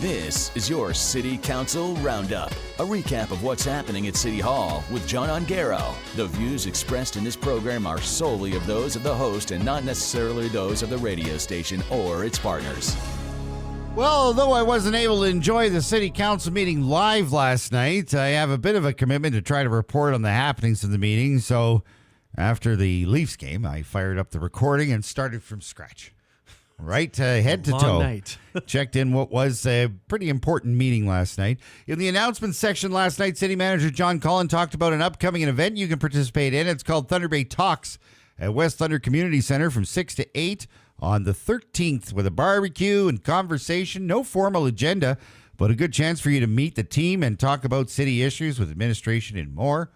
This is your City Council Roundup, a recap of what's happening at City Hall with John Ongaro. The views expressed in this program are solely of those of the host and not necessarily those of the radio station or its partners. Well, although I wasn't able to enjoy the City Council meeting live last night, I have a bit of a commitment to try to report on the happenings of the meeting. So after the Leafs game, I fired up the recording and started from scratch. Right, head to toe. Night. Checked in what was a pretty important meeting last night. In the announcement section last night, City Manager John Cullen talked about an upcoming event you can participate in. It's called Thunder Bay Talks at West Thunder Community Center from 6 to 8 on the 13th with a barbecue and conversation. No formal agenda, but a good chance for you to meet the team and talk about city issues with administration and more.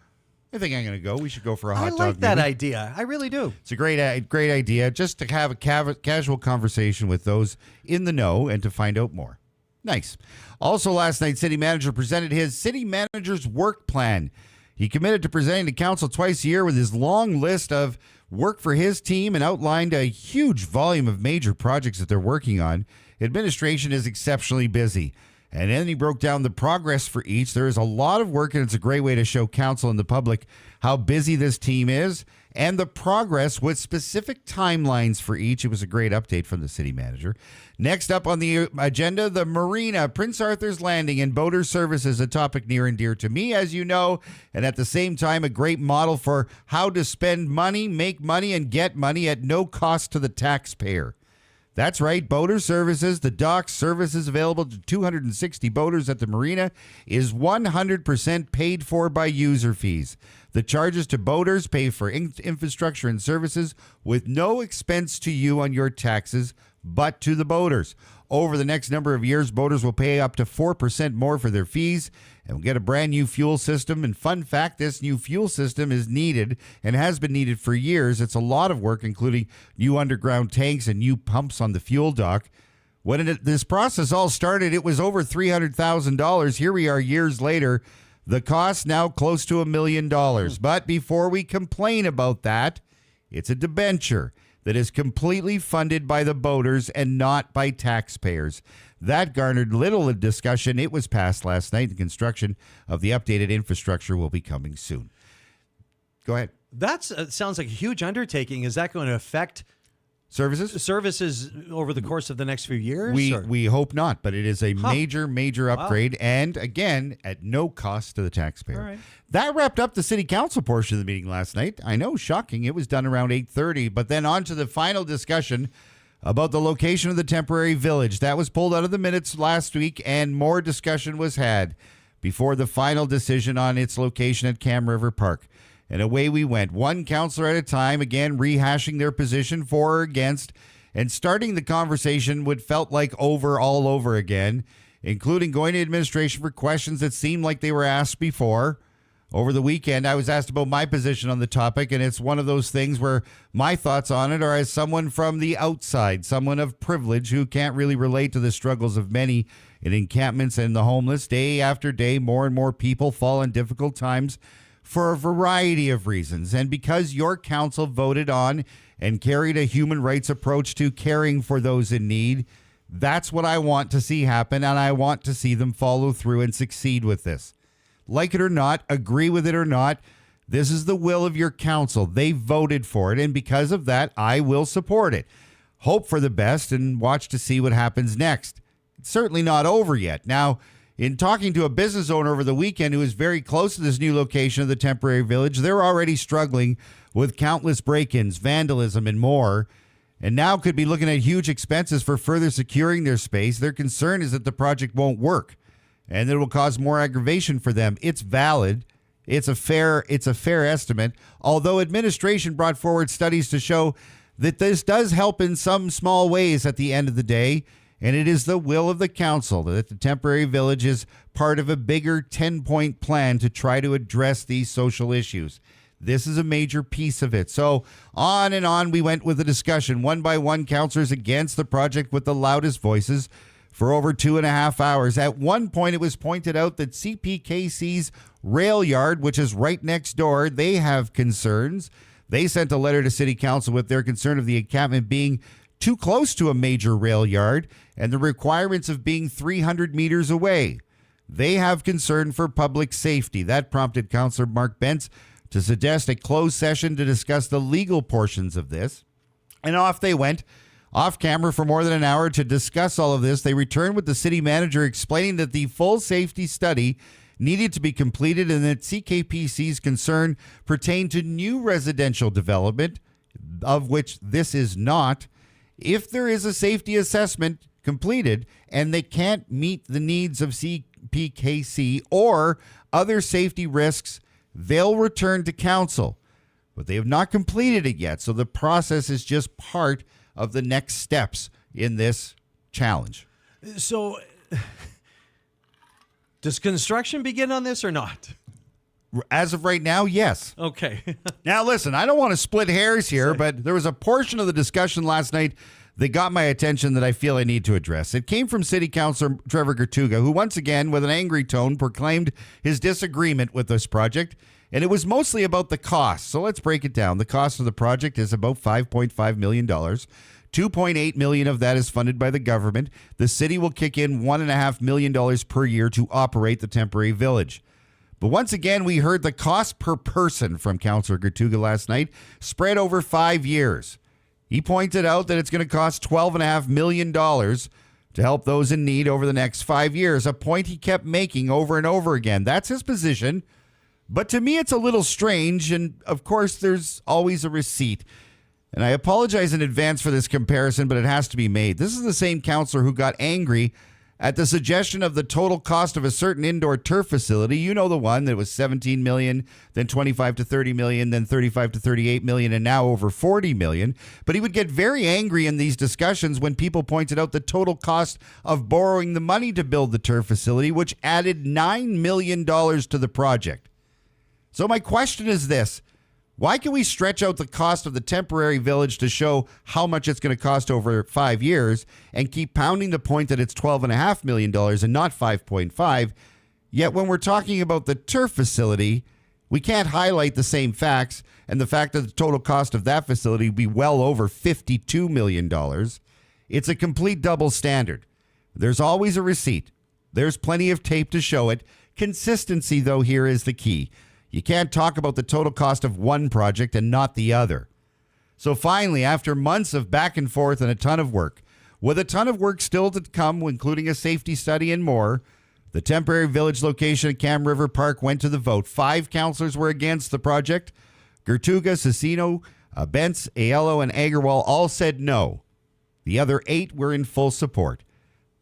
I think I'm going to go. We should go for a hot dog. I like that idea. I really do. It's a great idea just to have a casual conversation with those in the know and to find out more. Nice. Also, last night, City Manager presented his City Manager's Work Plan. He committed to presenting to Council twice a year with his long list of work for his team and outlined a huge volume of major projects that they're working on. Administration is exceptionally busy. And then he broke down the progress for each. There is a lot of work, and it's a great way to show council and the public how busy this team is and the progress with specific timelines for each. It was a great update from the city manager. Next up on the agenda, the Marina, Prince Arthur's Landing, and boater services, a topic near and dear to me, as you know, and at the same time, a great model for how to spend money, make money, and get money at no cost to the taxpayer. That's right, boater services, the dock services available to 260 boaters at the marina is 100% paid for by user fees. The charges to boaters pay for infrastructure and services with no expense to you on your taxes, but to the boaters. Over the next number of years, boaters will pay up to 4% more for their fees and will get a brand new fuel system. And fun fact, this new fuel system is needed and has been needed for years. It's a lot of work, including new underground tanks and new pumps on the fuel dock. When this process all started, it was over $300,000. Here we are years later. The cost now close to $1 million. But before we complain about that, it's a debenture that is completely funded by the boaters and not by taxpayers. That garnered little discussion. It was passed last night. The construction of the updated infrastructure will be coming soon. Go ahead. That sounds like a huge undertaking. Is that going to affect services over the course of the next few years? We hope not, but it is a major upgrade, and again, at no cost to the taxpayer. All right. That wrapped up the city council portion of the meeting last night. I know, shocking. It was done around 8:30, but then on to the final discussion about the location of the temporary village. That was pulled out of the minutes last week, and more discussion was had before the final decision on its location at Cam River Park. And away we went, one councillor at a time, again rehashing their position for or against, and starting the conversation would felt like all over again, including going to administration for questions that seemed like they were asked before. Over the weekend, I was asked about my position on the topic, and it's one of those things where my thoughts on it are as someone from the outside, someone of privilege who can't really relate to the struggles of many in encampments and the homeless. Day after day, more and more people fall in difficult times for a variety of reasons. And because your council voted on and carried a human rights approach to caring for those in need, that's what I want to see happen, and I want to see them follow through and succeed with this. Like it or not, agree with it or not, this is the will of your council. They voted for it, and because of that, I will support it. Hope for the best and watch to see what happens next. It's certainly not over yet. Now, in talking to a business owner over the weekend who is very close to this new location of the temporary village, they're already struggling with countless break-ins, vandalism, and more, and now could be looking at huge expenses for further securing their space. Their concern is that the project won't work and that it will cause more aggravation for them. It's valid. It's a fair estimate, although administration brought forward studies to show that this does help in some small ways at the end of the day. And it is the will of the council that the temporary village is part of a bigger 10-point plan to try to address these social issues. This is a major piece of it. So on and on we went with the discussion. One by one, councillors against the project with the loudest voices for over 2.5 hours. At one point, it was pointed out that CPKC's rail yard, which is right next door, they have concerns. They sent a letter to City Council with their concern of the encampment being too close to a major rail yard and the requirements of being 300 meters away. They have concern for public safety. That prompted Councillor Mark Bentz to suggest a closed session to discuss the legal portions of this. And off they went, off camera for more than an hour to discuss all of this. They returned with the city manager explaining that the full safety study needed to be completed and that CKPC's concern pertained to new residential development, of which this is not. If there is a safety assessment completed and they can't meet the needs of CPKC or other safety risks, they'll return to council. But they have not completed it yet, so the process is just part of the next steps in this challenge. So, does construction begin on this or not? As of right now, yes. Okay. Now, listen, I don't want to split hairs here, but there was a portion of the discussion last night that got my attention that I feel I need to address. It came from City Councillor Trevor Gertuga, who once again, with an angry tone, proclaimed his disagreement with this project, and it was mostly about the cost. So let's break it down. The cost of the project is about $5.5 million. $2.8 million of that is funded by the government. The city will kick in $1.5 million per year to operate the temporary village. But once again, we heard the cost per person from Councillor Gertuga last night spread over 5 years. He pointed out that it's going to cost $12.5 million to help those in need over the next 5 years, a point he kept making over and over again. That's his position. But to me, it's a little strange, and of course, there's always a receipt. And I apologize in advance for this comparison, but it has to be made. This is the same councillor who got angry at the suggestion of the total cost of a certain indoor turf facility. You know, the one that was $17 million, then $25 to $30 million, then $35 to $38 million, and now over $40 million. But he would get very angry in these discussions when people pointed out the total cost of borrowing the money to build the turf facility, which added $9 million to the project. So my question is this. Why can we stretch out the cost of the temporary village to show how much it's going to cost over 5 years and keep pounding the point that it's $12.5 million and not 5.5? Yet when we're talking about the turf facility, we can't highlight the same facts and the fact that the total cost of that facility would be well over $52 million. It's a complete double standard. There's always a receipt. There's plenty of tape to show it. Consistency, though, here is the key. You can't talk about the total cost of one project and not the other. So finally, after months of back and forth and a ton of work, with a ton of work still to come, including a safety study and more, the temporary village location at Cam River Park went to the vote. 5 councillors were against the project. Gertuga, Cecino, Bentz, Aiello, and Agarwal all said no. The other 8 were in full support.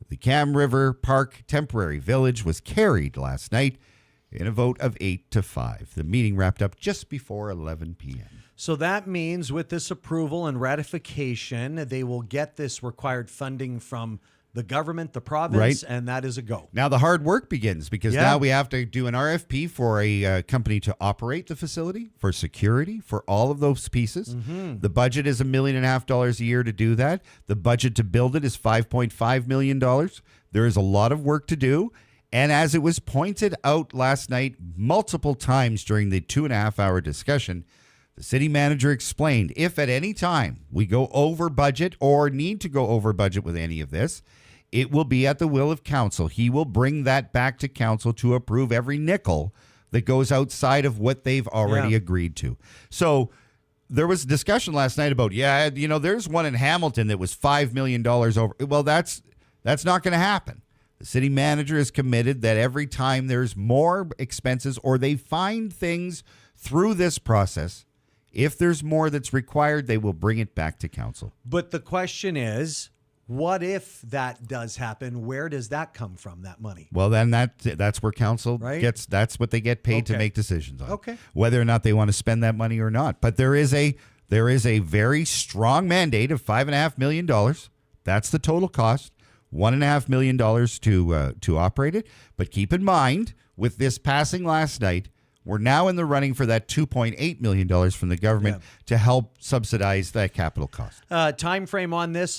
The Cam River Park temporary village was carried last night in a vote of 8-5. The meeting wrapped up just before 11 p.m. So that means with this approval and ratification, they will get this required funding from the government, the province, and that is a go. Now the hard work begins because now we have to do an RFP for a company to operate the facility, for security, for all of those pieces. Mm-hmm. The budget is $1.5 million a year to do that. The budget to build it is $5.5 million. There is a lot of work to do. And as it was pointed out last night multiple times during the 2.5-hour discussion, the city manager explained if at any time we go over budget or need to go over budget with any of this, it will be at the will of council. He will bring that back to council to approve every nickel that goes outside of what they've already agreed to. So there was discussion last night about, there's one in Hamilton that was $5 million over. Well, that's not going to happen. The city manager is committed that every time there's more expenses or they find things through this process, if there's more that's required, they will bring it back to council. But the question is, what if that does happen? Where does that come from, that money? Well, then that's where council gets, that's what they get paid to make decisions on. Okay. Whether or not they want to spend that money or not. But there is a very strong mandate of $5.5 million. That's the total cost. $1.5 million to operate it. But keep in mind, with this passing last night, we're now in the running for that $2.8 million from the government to help subsidize that capital cost. Time frame on this,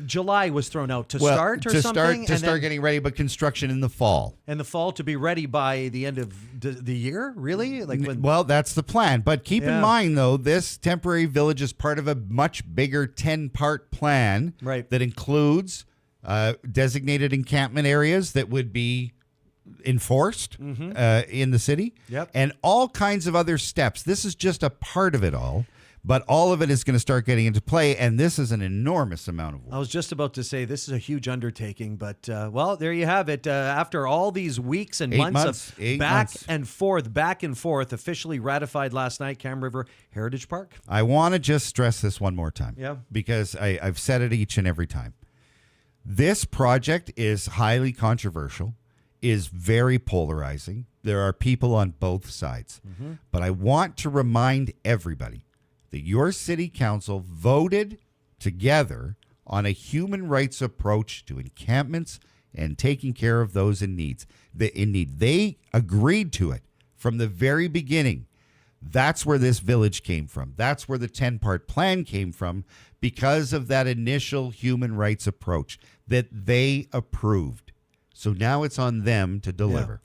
July was thrown out to start or something? To start getting ready, but construction in the fall. In the fall to be ready by the end of the year? Really? Well, that's the plan. But keep in mind, though, this temporary village is part of a much bigger 10-part plan that includes designated encampment areas that would be enforced in the city, and all kinds of other steps. This is just a part of it all, but all of it is going to start getting into play, and this is an enormous amount of work. I was just about to say this is a huge undertaking, but well, there you have it. After all these weeks and months of back and forth, officially ratified last night, Cam River Heritage Park. I want to just stress this one more time, because I've said it each and every time. This project is highly controversial, is very polarizing. There are people on both sides. But I want to remind everybody that your city council voted together on a human rights approach to encampments and taking care of those in need. They agreed to it from the very beginning. That's where this village came from. That's where the 10-part plan came from, because of that initial human rights approach that they approved. So now it's on them to deliver.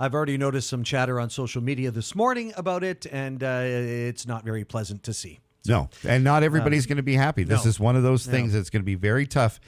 I've already noticed some chatter on social media this morning about it, and it's not very pleasant to see. No, and not everybody's going to be happy. This is one of those things that's going to be very tough.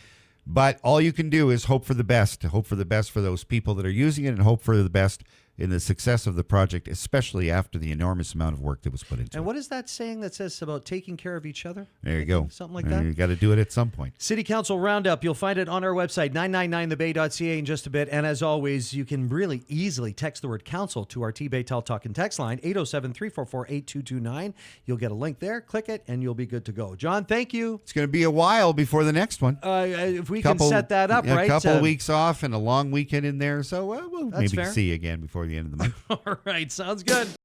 But all you can do is hope for the best, hope for the best for those people that are using it, and hope for the best in the success of the project, especially after the enormous amount of work that was put into it. And what is that saying that says about taking care of each other? There you go. Something like that? You got to do it at some point. City Council Roundup. You'll find it on our website, 999thebay.ca, in just a bit. And as always, you can really easily text the word council to our T-Bay Tel Talk and text line, 807-344-8229. You'll get a link there. Click it, and you'll be good to go. John, thank you. It's going to be a while before the next one. If we can set that up, right? A couple of weeks off and a long weekend in there. So we'll maybe fair. see you again before the end of the month. All right. Sounds good.